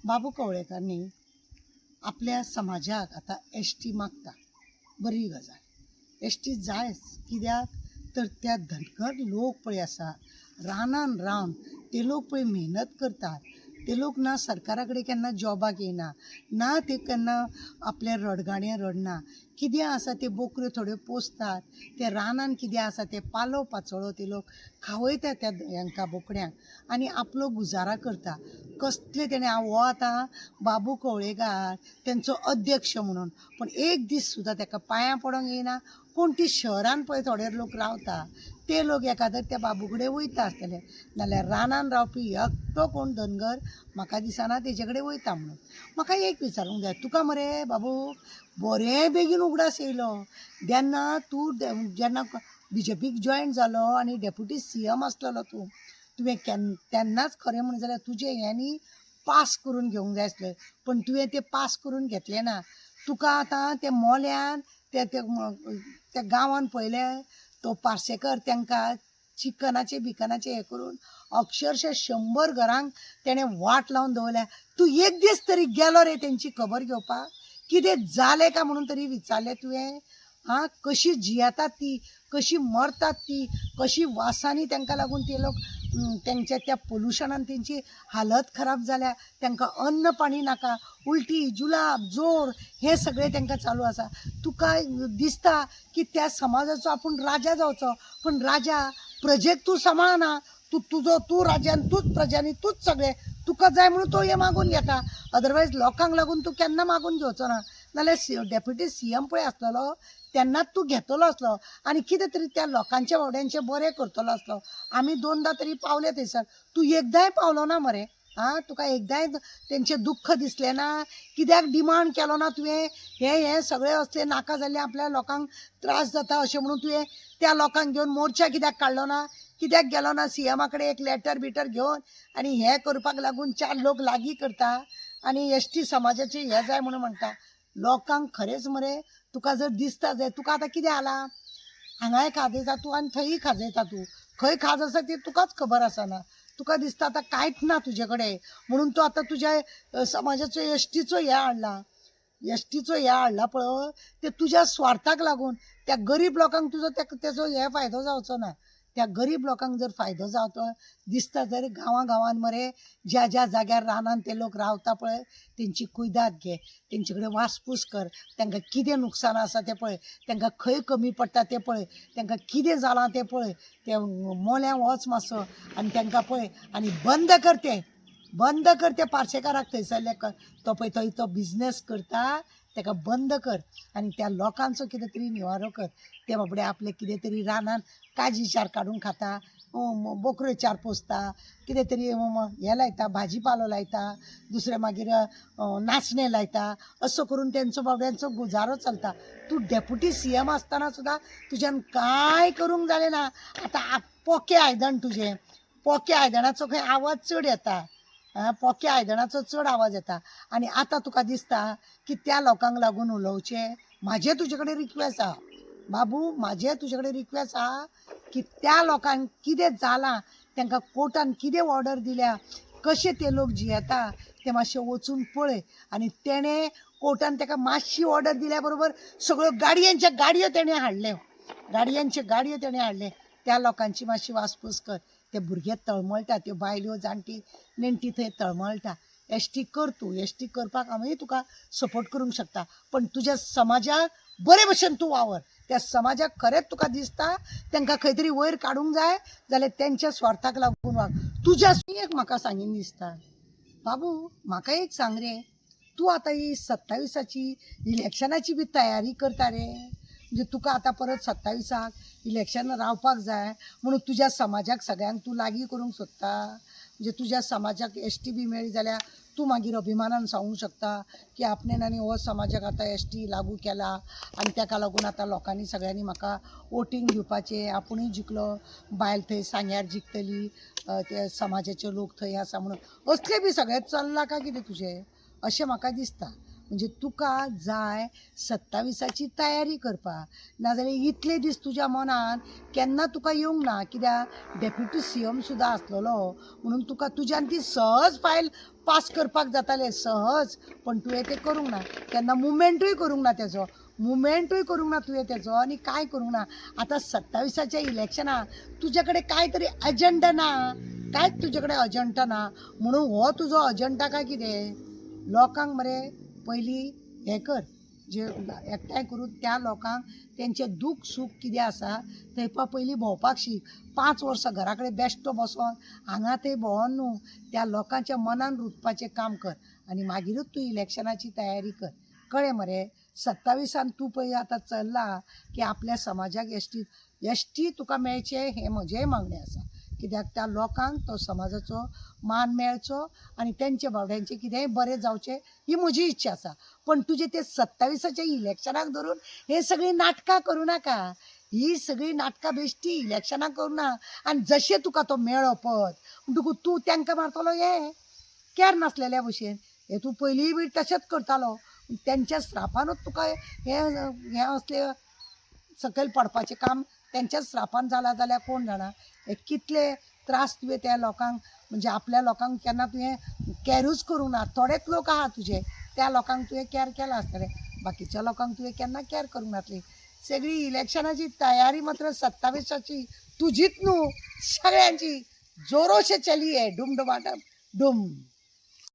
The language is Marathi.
बाबू कवळेकरांनी आपल्या समाजाक आता एस.टी. मागता, बरी गजाल. एस.टी. जायच, कित्याक तर त्या धनगर लोक पळय आसा, रानान रावन ते लोक पळय मेहनत करतात. ते लोक ना सरकारा कडेन केन्ना जॉबाक येना, ना ते केन्ना आपल्या रडगाणें रडना. कितें आसा ते बोकऱ्यो थोड्यो पोसतात, ते रानान कितें आसा ते पालो पाचोळो ते लोक खावयता त्या हांकां बोकड्यांक आनी आपलो गुजारा करता. कसले तेणें हो आतां बाबू कवळेकार तेंचो अध्यक्ष म्हणून, पण एक दीस सुद्दां ताका पांयां पडोंक येयना. कोण ती शहरान पळय थोडे लोक रावता ते लोक एखादर त्या बाबू कडेन वयता आसतले, नाल्यार रानान रावपी एकटो कोण धनगर म्हाका दिसना तेजे कडेन वयता म्हणून. म्हाका एक विचारूंक जाय, तुका मरे बाबू बरें बेगीन उगडास येयलो जेन्ना तूं जेन्ना BJPक जॉयन जालो आनी डेप्युटी CM आसलेलो तुवें तेन्नाच खरें म्हणून जाल्यार तुजें हेंनी पास करून घेवंक जाय आसलें, पण तुवें तें पास करून घेतलें ना. तुका आतां ते मोल्यान त्या गांवान पळयलें तो पार्सेकर तांकां चिकनाचे बिकनाचे हें करून अक्षरशः 100 घरांक तेणें वाट लावन दवरल्या. तूं एक दीस तरी गेलो रे तेंची खबर घेवपाक? कितें जालें काय म्हणून तरी विचारलें तुवें? कशी जियेतात ती, कशी मरतात ती, कशी वासांनी तांकां लागून ते लोक तेंच्या त्या पोल्युशनान तेंची हालत खराब जाल्या, तांकां अन्न पाणी नाका, उलटी जुलाब जोर हे सगळें तांकां चालू आसा. तुका दिसता की त्या समाजाचो आपूण राजा जावचो, पण राजा प्रजेक तूं सांबाळना. तूं राज्यान तूच प्रजानी तूच सगळें, तुका जाय म्हणून तो हे मागून घेता. अदरवायज लोकांक लागून तूं केन्ना मागून घेवचो ना. नाल्यार डेप्युटी CM पळय आसलेलो तेन्नाच तूं घेतलो आसलो आनी कितें तरी त्या लोकांच्या वावड्यांचें बरें करतलो आसलो. आमी 2दा तरी पावले थंयसर, तूं एकदांय पावलो ना मरे. तुका एकदांय तेंचें दुख्ख दिसलें ना? कित्याक डिमांड केलो ना तुवें? हे सगळें असले नाका जाल्ले आपल्या लोकांक त्रास जाता अशें म्हणून तुवें त्या लोकांक घेवन मोर्चा कित्याक काडलो ना? कित्याक गेलो ना CM कडेन एक लेटर बिटर घेवन आनी हें करपाक लागून 4 लोक लागीं करता आनी ST समाजाचें हें जाय म्हणून म्हणटा. लोकांक खरेंच मरे तुका जर दिसता जाय, तुका आतां कितें जालां? हांगाय खाजयता तूं आनी थंयय खाजयता तूं. खंय खाज आसा ती तुकाच खबर आसना. तुका दिसता आतां कांयच ना तुजे कडेन म्हणून तूं आतां तुज्या समाजाचो STचो हें हाडला. STचो हें हाडला पळय ते तुज्या स्वार्थाक लागून. त्या गरीब लोकांक तुजो तेजो हें फायदो जावचो ना. त्या गरीब लोकांक जर फायदो जावचो दिसता जाल्यार गांवां मरे ज्या जाग्यार रानान ते लोक रावता पळय तेंची कुयदाद घे, तेंचे कडेन वासपूस कर, तांकां कितें नुकसान आसा तें पळय, तांकां खंय कमी पडटा तें पळय, तांकां कितें जालां तें पळय, ते मोल्यां वच मातसो आनी तांकां पळय आनी बंद कर ते पार्सेकाराक थंयसरले तो पळय थंय तो बिजनेस करता ताका बंद कर आनी त्या लोकांचो कितें तरी निवारो कर. ते बाबडे आपले कितें तरी रानान काजी 4 काडून खाता, बोकऱ्यो 4 पोसता, कितें तरी हें लायता, भाजीपालो लायता, दुसरें मागीर नाचणें लायता, असो करून तेंचो बाबड्यांचो गुजारो चलता. तूं डेप्युटी CM आसतना सुद्दां तुज्यान कांय करूंक जालें ना. आतां पोके आयदण तुजें, पोके आयदणाचो खंय आवाज चड येता, पोके आयदणाचो चड आवाज येता आनी आतां तुका दिसता की त्या लोकांक लागून उलोवचें. म्हाजें तुजे कडेन रिक्वेस्ट आहा बाबू, म्हाजें तुजे कडेन रिक्वेस्ट आहा की त्या लोकांक कितें जालां, तांकां कोर्टान कितें ऑर्डर दिल्या, कशे ते लोक जियेता तें मातशें वचून पळय. आनी तेणें कोर्टान ताका मातशी ऑर्डर दिल्या बरोबर सगळ्यो गाडयांच्या गाडयो तेणें हाडले. त्या लोकांची मातशी वासपूस कर. ते भुरगे तळमळटा, त्यो बायल्यो जाणटी नेणटी थंय तळमळटा. ST कर तूं, ST करपाक हांवूय तुका सपोर्ट करूंक शकता, पण तुज्या समाजाक बरे भशेन तूं वावर. त्या समाजाक खरेंच तुका दिसता तांकां खंय तरी वयर काडूंक जाय जाल्यार तेंच्या स्वार्थाक लागून वाग. तुज्या एक म्हाका सांगीन दिसता बाबू, म्हाका एक सांग रे, तूं आतां ही 27ची इलेक्शनाची बी तयारी करता रे? म्हणजे तुका आतां परत 27क इलेक्शन रावपाक जाय म्हणून तुज्या समाजाक सगळ्यांक तूं लागीं करूंक सोदता? म्हणजे तुज्या समाजाक ST बी मेळ्ळी जाल्यार तूं मागीर अभिमानान सांगूंक शकता की आपणें आनी हो समाजाक आतां ST लागू केला आनी ताका लागून आतां लोकांनी सगळ्यांनी म्हाका वोटींग दिवपाचें, आपुणूय जिखलो, बायल थंय सांग्यार जिखतली, ते समाजाचे लोक थंय आसा म्हणून. असलें बी सगळें चल्लां काय कितें तुजें? अशें म्हाका दिसता. म्हणजे तुका जाय 27ची तयारी करपाक, नाजाल्यार इतले दीस तुज्या मनान केन्ना तुका येवंक ना, कित्याक डेप्युटी CM सुद्दां आसलेलो म्हणून तुका तुज्यान ती सहज फायल पास करपाक जातालें सहज, पण तुवें तें करूंक ना, केन्ना मुवमेंटूय करूंक ना तेजो, मुवमेंटूय करूंक ना तुवें तेजो आनी कांय करूंक ना. आतां 27च्या इलेक्शनाक तुजे कडेन कांय तरी एजंडा ना, कांयच तुजे कडेन अजंडा ना, म्हणून हो तुजो अजंडा काय कितें? लोकांक मरे पयलीं हें कर, जे एकठांय करून त्या लोकांक तेंचें दूख सूख कितें आसा थंय पयलीं भोंवपाक शीक. 5 वर्सां घरा कडेन बेश्टो बसोन हांगा थंय भोंवोन न्हू, त्या लोकांच्या मनान रुजपाचें काम कर आनी मागीरूच तूं इलेक्शनाची तयारी कर. कळ्ळें मरे? 27 तूं पळय आतां चल्ला की आपल्या समाजाक एसटी तुका मेळचे हें म्हजेंय मागणें आसा, कित्याक त्या लोकांक तो समाजाचो मान मेळचो आनी तेंचे बाबड्यांचें कितेंय बरें जावचें ही म्हजी इच्छा आसा. पण तुजें ते 27च्या इलेक्शनाक धरून हे सगळीं नाटकां करूं नाका, ही सगळीं नाटकां बेश्टी इलेक्शनाक करूं ना. आनी जशें तुका तो मेळ्ळो पद म्हणटकूच तूं तांकां मारतलो हें कॅर नासलेल्या भशेन. हें तूं पयलींय बी तशेंच करतालो, तेंच्या श्रापानूच तुका हें असलें सकयल पडपाचें काम तेंच्याच श्रापान जालां जाल्यार कोण जाणा. हे कितले त्रास तुवें त्या लोकांक, म्हणजे आपल्या लोकांक केन्ना तुवें कॅरूच करूंक ना. थोडेच लोक आहा तुजे, त्या लोकांक तुवें कॅर केलां आसतलें, बाकीच्या लोकांक तुवें केन्ना कॅर करूंक नासली. सगळी इलेक्शनाची तयारी मात्र 27ची तुजीच न्हू, सगळ्यांची जोरोशे चली है डुम डुमाडम डुम.